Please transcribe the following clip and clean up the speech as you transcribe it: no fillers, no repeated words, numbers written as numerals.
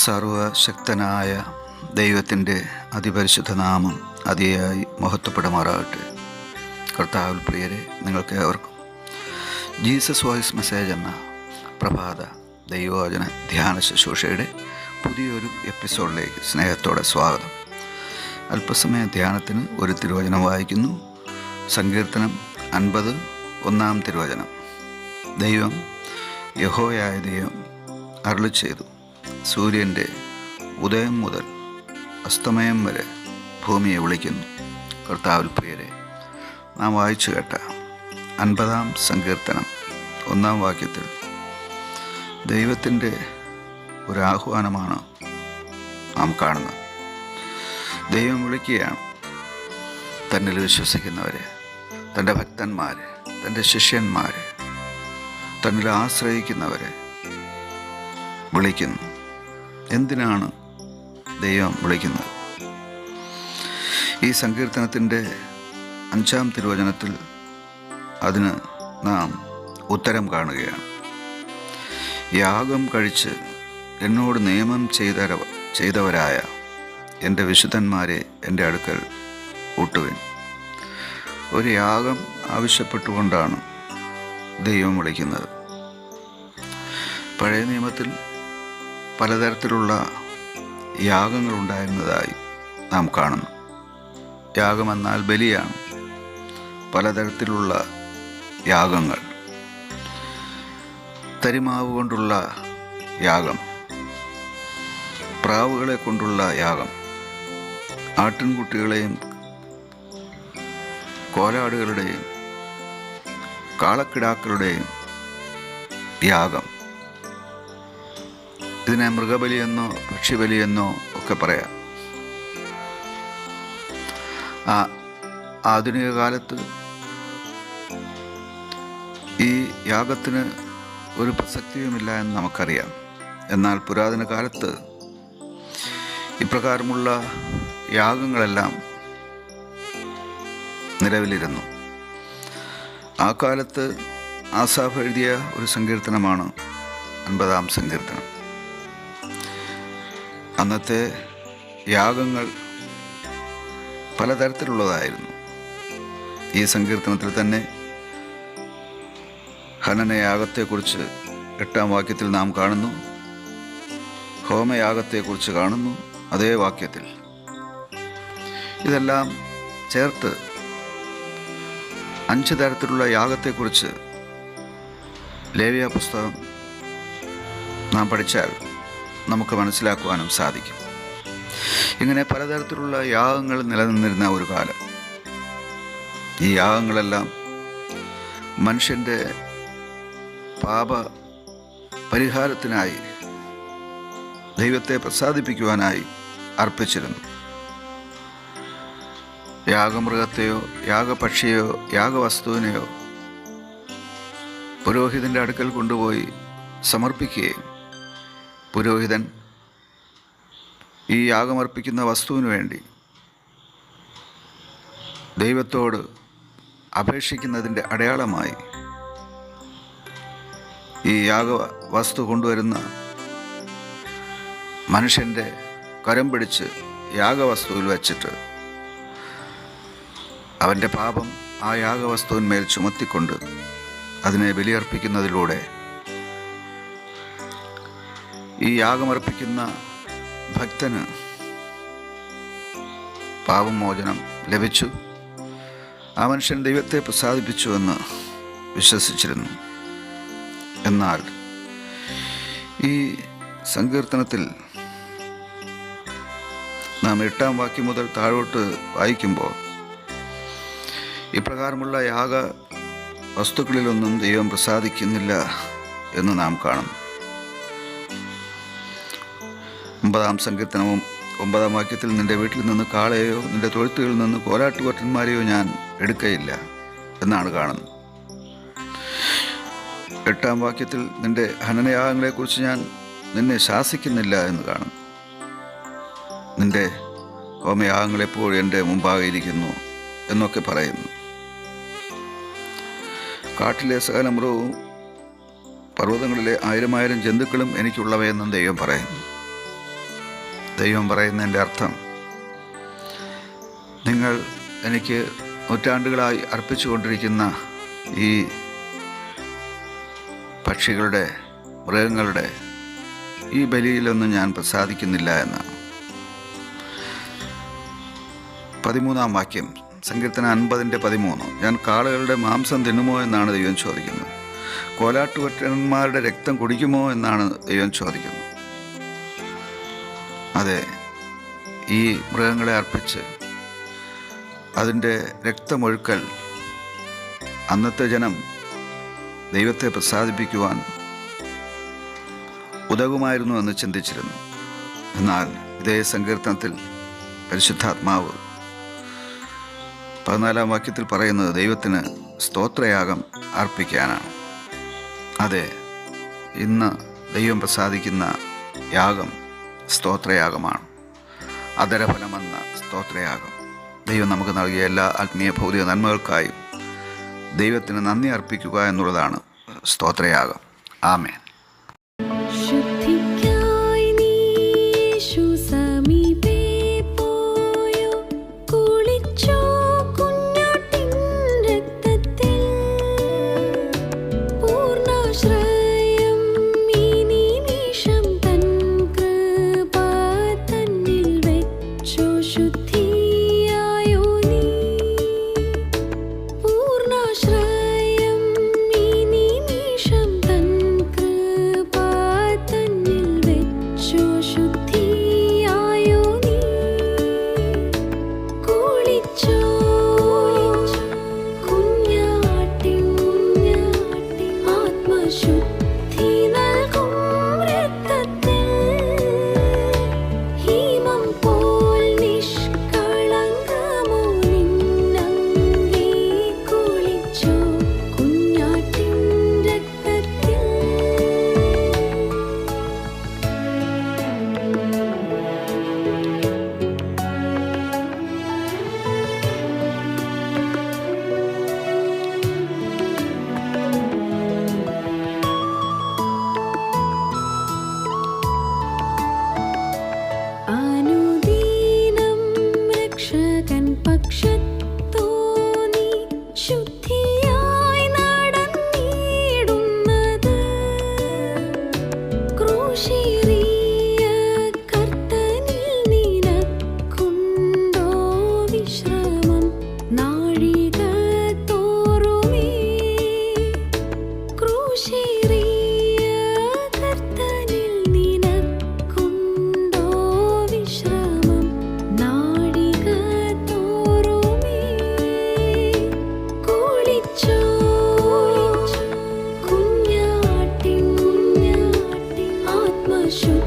സർവശക്തനായ ദൈവത്തിൻ്റെ അതിപരിശുദ്ധ നാമം അതിയായി മഹത്വപ്പെടുമാറാകട്ടെ. കർത്താവിൽ പ്രിയരെ, നിങ്ങൾക്ക് ഏവർക്കും ജീസസ് വോയിസ് മെസ്സേജ് എന്ന പ്രഭാത ദൈവവചന ധ്യാന ശുശ്രൂഷയുടെ പുതിയൊരു എപ്പിസോഡിലേക്ക് സ്നേഹത്തോടെ സ്വാഗതം. അല്പസമയ ധ്യാനത്തിന് ഒരു തിരുവചനം വായിക്കുന്നു. സങ്കീർത്തനം 50 1-ാം തിരുവചനം. ദൈവം യഹോവയായ ദൈവം അരുളിച്ചെയ്തു, സൂര്യൻ്റെ ഉദയം മുതൽ അസ്തമയം വരെ ഭൂമിയെ വിളിക്കുന്നു. കർത്താവിൽ പ്രിയരെ, നാം വായിച്ചു കേട്ട 50-ാം സങ്കീർത്തനം 1-ാം വാക്യത്തിൽ ദൈവത്തിൻ്റെ ഒരാഹ്വാനമാണ് നാം കാണുന്നത്. ദൈവം വിളിക്കുകയാണ് തന്നിൽ വിശ്വസിക്കുന്നവരെ, തൻ്റെ ഭക്തന്മാരെ, തൻ്റെ ശിഷ്യന്മാരെ, തന്നിൽ ആശ്രയിക്കുന്നവരെ വിളിക്കുന്നു. എന്തിനാണ് ദൈവം വിളിക്കുന്നത്? ഈ സങ്കീർത്തനത്തിൻ്റെ 5-ാം തിരുവചനത്തിൽ അതിന് നാം ഉത്തരം കാണുകയാണ്. യാഗം കഴിച്ച് എന്നോട് നിയമം ചെയ്തവരായ എൻ്റെ വിശുദ്ധന്മാരെ എൻ്റെ അടുക്കൽ കൂട്ടുവിൻ. ഒരു യാഗം ആവശ്യപ്പെട്ടുകൊണ്ടാണ് ദൈവം വിളിക്കുന്നത്. പഴയ നിയമത്തിൽ പലതരത്തിലുള്ള യാഗങ്ങളുണ്ടായിരുന്നതായി നാം കാണുന്നു. യാഗമെന്നാൽ ബലിയാണ്. പലതരത്തിലുള്ള യാഗങ്ങൾ, തരിമാവ് കൊണ്ടുള്ള യാഗം, പ്രാവുകളെ കൊണ്ടുള്ള യാഗം, ആട്ടിൻകുട്ടികളെയും കോലാടുകളുടെയും കാളക്കിടാക്കളുടെയും യാഗം. ഇതിനെ മൃഗബലിയെന്നോ പക്ഷിബലിയെന്നോ ഒക്കെ പറയാം. ആധുനിക കാലത്ത് ഈ യാഗത്തിന് ഒരു പ്രസക്തിയുമില്ല എന്ന് നമുക്കറിയാം. എന്നാൽ പുരാതന കാലത്ത് ഇപ്രകാരമുള്ള യാഗങ്ങളെല്ലാം നിലവിലിരുന്നു. ആ കാലത്ത് ആസാഫ് എഴുതിയ ഒരു സങ്കീർത്തനമാണ് 50-ാം സങ്കീർത്തനം. അന്നത്തെ യാഗങ്ങൾ പലതരത്തിലുള്ളതായിരുന്നു. ഈ സങ്കീർത്തനത്തിൽ തന്നെ ഹനനയാഗത്തെക്കുറിച്ച് 8-ാം വാക്യത്തിൽ നാം കാണുന്നു. ഹോമയാഗത്തെക്കുറിച്ച് കാണുന്നു അതേ വാക്യത്തിൽ. ഇതെല്ലാം ചേർത്ത് 5 തരത്തിലുള്ള യാഗത്തെക്കുറിച്ച് ലേവ്യ പുസ്തകം നാം പഠിച്ചാൽ നമുക്ക് മനസ്സിലാക്കുവാനും സാധിക്കും. ഇങ്ങനെ പലതരത്തിലുള്ള യാഗങ്ങൾ നിലനിന്നിരുന്ന ഒരു കാലം. ഈ യാഗങ്ങളെല്ലാം മനുഷ്യൻ്റെ പാപ പരിഹാരത്തിനായി, ദൈവത്തെ പ്രസാദിപ്പിക്കുവാനായി അർപ്പിച്ചിരുന്നു. യാഗമൃഗത്തെയോ യാഗപക്ഷിയെയോ യാഗവസ്തുവിനെയോ പുരോഹിതൻ്റെ അടുക്കൽ കൊണ്ടുപോയി സമർപ്പിക്കുകയും പുരോഹിതൻ ഈ യാഗമർപ്പിക്കുന്ന വസ്തുവിന് വേണ്ടി ദൈവത്തോട് അപേക്ഷിക്കുന്നതിൻ്റെ അടയാളമായി ഈ യാഗവസ്തു കൊണ്ടുവരുന്ന മനുഷ്യൻ്റെ കരം പിടിച്ച് യാഗവസ്തുവിൽ വച്ചിട്ട് അവൻ്റെ പാപം ആ യാഗവസ്തുവിന്മേൽ ചുമത്തിക്കൊണ്ട് അതിനെ ബലിയർപ്പിക്കുന്നതിലൂടെ ഈ യാഗമർപ്പിക്കുന്ന ഭക്തന് പാപമോചനം ലഭിച്ചു. ആ മനുഷ്യൻ ദൈവത്തെ പ്രസാദിപ്പിച്ചുവെന്ന് വിശ്വസിച്ചിരുന്നു. എന്നാൽ ഈ സങ്കീർത്തനത്തിൽ നാം 8-ാം വാക്യം മുതൽ താഴോട്ട് വായിക്കുമ്പോൾ ഇപ്രകാരമുള്ള യാഗ വസ്തുക്കളിലൊന്നും ദൈവം പ്രസാദിക്കുന്നില്ല എന്ന് നാം കാണുന്നു. 9-ാം സങ്കീർത്തനവും 9-ാം വാക്യത്തിൽ നിൻ്റെ വീട്ടിൽ നിന്ന് കാളയെയോ നിൻ്റെ തൊഴുത്തുകളിൽ നിന്ന് കോലാട്ടുകൊറ്റന്മാരെയോ ഞാൻ എടുക്കയില്ല എന്നാണ് കാണുന്നത്. 8-ാം വാക്യത്തിൽ നിൻ്റെ ഹനനയാഗങ്ങളെക്കുറിച്ച് ഞാൻ നിന്നെ ശാസിക്കുന്നില്ല എന്ന് കാണുന്നു. നിൻ്റെ ഹോമയാഗങ്ങളെപ്പോഴും എൻ്റെ മുമ്പാകെ ഇരിക്കുന്നു എന്നൊക്കെ പറയുന്നു. കാട്ടിലെ സകല മൃഗവും പർവ്വതങ്ങളിലെ 1000 ജന്തുക്കളും എനിക്കുള്ളവയെന്നും ദൈവം പറയുന്നു. ദൈവം പറയുന്നതിൻ്റെ അർത്ഥം, നിങ്ങൾ എനിക്ക് നൂറ്റാണ്ടുകളായി അർപ്പിച്ചുകൊണ്ടിരിക്കുന്ന ഈ പക്ഷികളുടെ, മൃഗങ്ങളുടെ ഈ ബലിയിലൊന്നും ഞാൻ പ്രസാദിക്കുന്നില്ല എന്നാണ്. 13-ാം വാക്യം, സങ്കീർത്തനം 50:13. ഞാൻ കാളകളുടെ മാംസം തിന്നുമോ എന്നാണ് ദൈവം ചോദിക്കുന്നത്. കോലാട്ടുകൊറ്റന്മാരുടെ രക്തം കുടിക്കുമോ എന്നാണ് ദൈവം ചോദിക്കുന്നത്. അതെ, ഈ മൃഗങ്ങളെ അർപ്പിച്ച് അതിൻ്റെ രക്തമൊഴുക്കൽ അന്നത്തെ ജനം ദൈവത്തെ പ്രസാദിപ്പിക്കുവാൻ ഉതകുമായിരുന്നു എന്ന് ചിന്തിച്ചിരുന്നു. എന്നാൽ ഇതേ സങ്കീർത്തനത്തിൽ പരിശുദ്ധാത്മാവ് 14-ാം വാക്യത്തിൽ പറയുന്നത് ദൈവത്തിന് സ്തോത്രയാഗം അർപ്പിക്കാനാണ്. അതെ, ഇന്ന് ദൈവം പ്രസാദിക്കുന്ന യാഗം സ്തോത്രയാഗമാണ്. അധരഫലമെന്ന സ്തോത്രയാഗം. ദൈവം നമുക്ക് നൽകിയ എല്ലാ ആത്മീയ ഭൗതിക നന്മകൾക്കായും ദൈവത്തിന് നന്ദി അർപ്പിക്കുക എന്നുള്ളതാണ് സ്തോത്രയാഗം. ആമേൻ. Shoot.